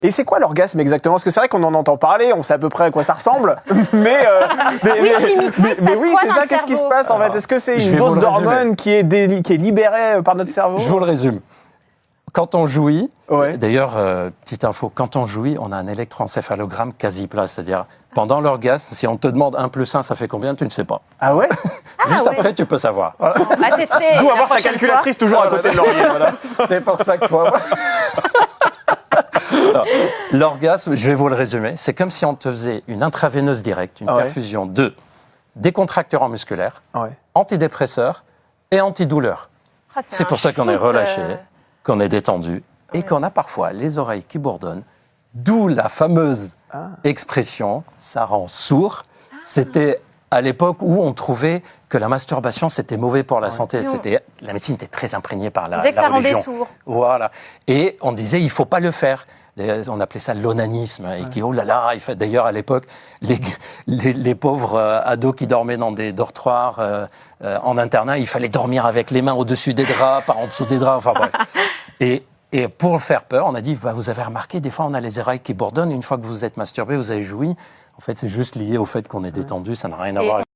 Et c'est quoi l'orgasme exactement? Parce que c'est vrai qu'on en entend parler, on sait à peu près à quoi ça ressemble, mais oui, c'est ça. Qu'est-ce qui se passe en fait? Est-ce que c'est une dose d'hormones qui est libérée par notre cerveau? Je vous le résume. Quand on jouit, Ouais. d'ailleurs, petite info, quand on jouit, on a un électroencéphalogramme quasi plat, c'est-à-dire pendant l'orgasme, si on te demande 1 + 1, ça fait combien, tu ne sais pas. Ah ouais? Juste après, tu peux savoir. Voilà. On va tester. D'où la avoir sa prochaine calculatrice toujours à côté de l'oreiller. Voilà. C'est pour ça qu'il faut avoir. Alors, l'orgasme, je vais vous le résumer, c'est comme si on te faisait une intraveineuse directe, une perfusion de décontracteurs musculaires, antidépresseurs et antidouleurs. fois. C'est pour ça qu'on est relâché, qu'on est détendu et qu'on a parfois les oreilles qui bourdonnent, d'où la fameuse expression « ça rend sourd ». C'était à l'époque où on trouvait que la masturbation, c'était mauvais pour la santé. La médecine était très imprégnée par la religion. On disait que ça rendait sourd. Voilà. Et on disait, il ne faut pas le faire. On appelait ça l'onanisme. Et qui, oh là là, d'ailleurs, à l'époque, les pauvres ados qui dormaient dans des dortoirs en internat, il fallait dormir avec les mains au-dessus des draps, par en dessous des draps, enfin bref. Et pour faire peur, on a dit, vous avez remarqué, des fois, on a les oreilles qui bourdonnent. Une fois que vous êtes masturbé, vous avez joui. En fait, c'est juste lié au fait qu'on est détendu, ça n'a rien à voir avec